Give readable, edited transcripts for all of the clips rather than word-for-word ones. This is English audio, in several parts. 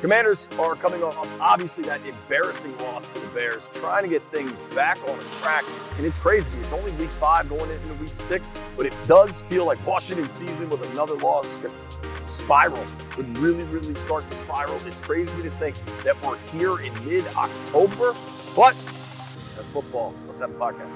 Commanders are coming off, obviously, that embarrassing loss to the Bears, trying to get things back on track. And it's crazy. It's only week 5 going into week 6, but it does feel like Washington season with another loss could spiral, could really start to spiral. It's crazy to think that we're here in mid-October, but that's football. Let's have a podcast.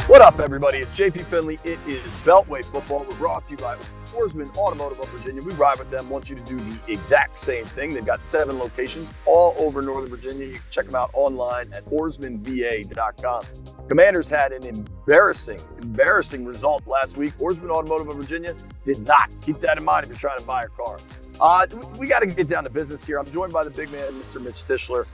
What up, everybody? It's JP Finley. It is Beltway Football. We're brought to you by Oarsman Automotive of Virginia. We ride with them, want you to do the exact same thing. They've got 7 locations all over Northern Virginia. You can check them out online at oarsmanva.com. Commanders had an embarrassing result last week. Oarsman Automotive of Virginia did not. Keep that in mind if you're trying to buy a car. We got to get down to business here. I'm joined by the big man, Mr. Mitch Tischler.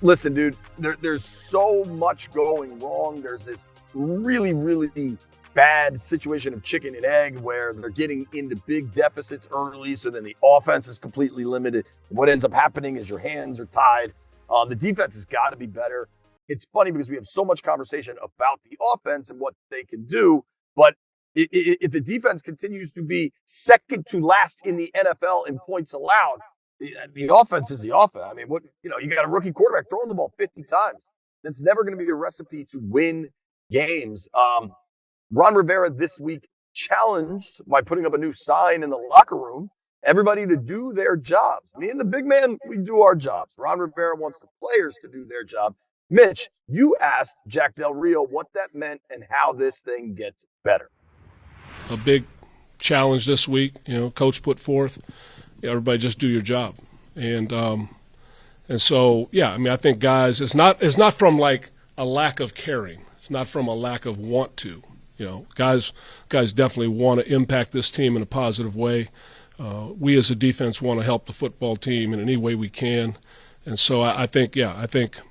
Listen, dude, there's so much going wrong. There's this really bad situation of chicken and egg where they're getting into big deficits early, so then the offense is completely limited. What ends up happening is your hands are tied. The defense has got to be better. It's funny because we have so much conversation about the offense and what they can do, but if the defense continues to be second to last in the NFL in points allowed, the offense is the offense. I mean, you got a rookie quarterback throwing the ball 50 times. That's never going to be a recipe to win games. Ron Rivera this week challenged by putting up a new sign in the locker room, everybody to do their jobs. Me and the big man, we do our jobs. Ron Rivera wants the players to do their job. Mitch, you asked Jack Del Rio what that meant and how this thing gets better. A big challenge this week, coach put forth. Everybody just do your job. And so, yeah, I mean, I think guys, it's not from like a lack of caring. It's not from a lack of want to. Guys definitely want to impact this team in a positive way. We as a defense want to help the football team in any way we can. And so I think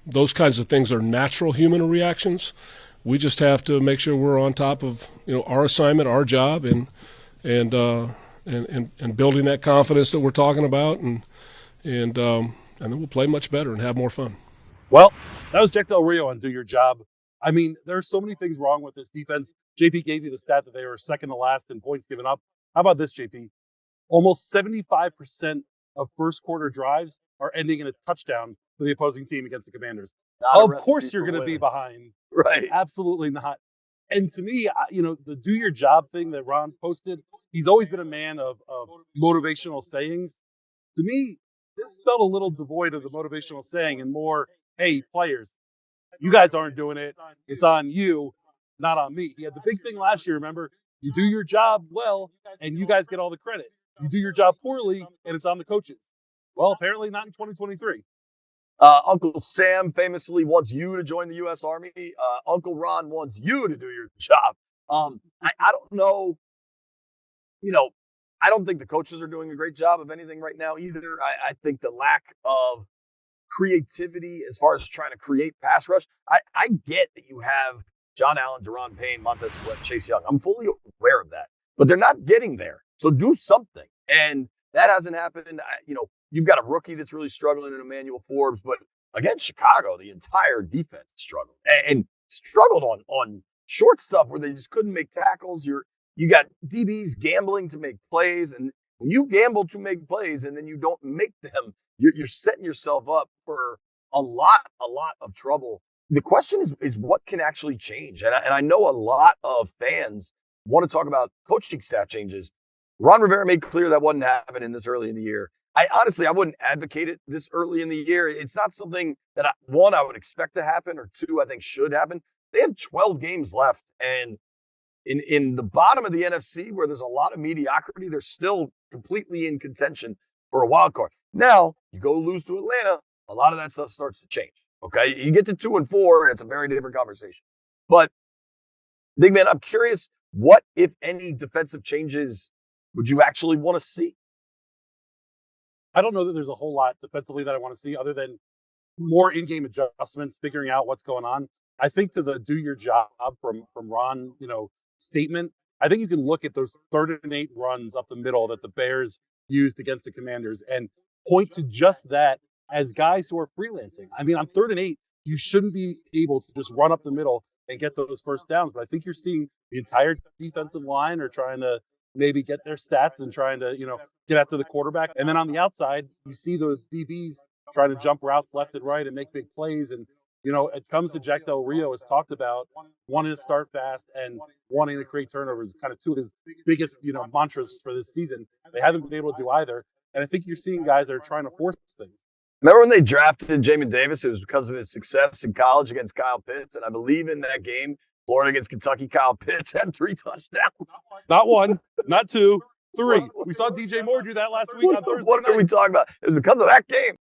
those kinds of things are natural human reactions. We just have to make sure we're on top of, our assignment, our job, and building that confidence that we're talking about, and then we'll play much better and have more fun. Well, that was Jack Del Rio on Do Your Job. I mean, there are so many things wrong with this defense. JP gave you the stat that they were second to last in points given up. How about this, JP? Almost 75% of first quarter drives are ending in a touchdown for the opposing team against the Commanders. Of course you're going to be behind. Right. Absolutely not. And to me, the do your job thing that Ron posted, he's always been a man of motivational sayings. To me, this felt a little devoid of the motivational saying and more, hey, players, you guys aren't doing it. It's on you, not on me. He had the big thing last year, remember? You do your job well, and you guys get all the credit. You do your job poorly, and it's on the coaches. Well, apparently not in 2023. Uncle Sam famously wants you to join the U.S. Army. Uncle Ron wants you to do your job. I don't know. I don't think the coaches are doing a great job of anything right now either. I think the lack of creativity as far as trying to create pass rush. I get that you have John Allen, Deron Payne, Montez Sweat, Chase Young. I'm fully aware of that, but they're not getting there. So do something. And that hasn't happened. You've got a rookie that's really struggling in Emmanuel Forbes, but against Chicago, the entire defense struggled and struggled on short stuff where they just couldn't make tackles. You got DBs gambling to make plays, and when you gamble to make plays and then you don't make them, you're setting yourself up for a lot of trouble. The question is what can actually change? And I know a lot of fans want to talk about coaching staff changes. Ron Rivera made clear that wasn't happening this early in the year. I wouldn't advocate it this early in the year. It's not something that I would expect to happen, or 2, I think should happen. They have 12 games left, and in the bottom of the NFC, where there's a lot of mediocrity, they're still completely in contention for a wild card. Now, you go lose to Atlanta, a lot of that stuff starts to change. Okay, you get to 2 and 4, and it's a very different conversation. But big man, I'm curious, what, if any, defensive changes would you actually want to see? I don't know that there's a whole lot defensively that I want to see other than more in-game adjustments, figuring out what's going on. I think to the do your job from Ron, statement, I think you can look at those 3rd and 8 runs up the middle that the Bears used against the Commanders and point to just that as guys who are freelancing. I mean, on 3rd and 8, you shouldn't be able to just run up the middle and get those first downs. But I think you're seeing the entire defensive line are trying to maybe get their stats and trying to, get after the quarterback. And then on the outside, you see the DBs trying to jump routes left and right and make big plays. And, it comes to Jack Del Rio has talked about wanting to start fast and wanting to create turnovers, kind of two of his biggest, mantras for this season. They haven't been able to do either. And I think you're seeing guys that are trying to force things. Remember when they drafted Jamin Davis? It was because of his success in college against Kyle Pitts. And I believe in that game, Florida against Kentucky, Kyle Pitts had 3 touchdowns. Not 1, not 2, 3. We saw DJ Moore do that last week on Thursday What night. are we talking about? It was because of that game.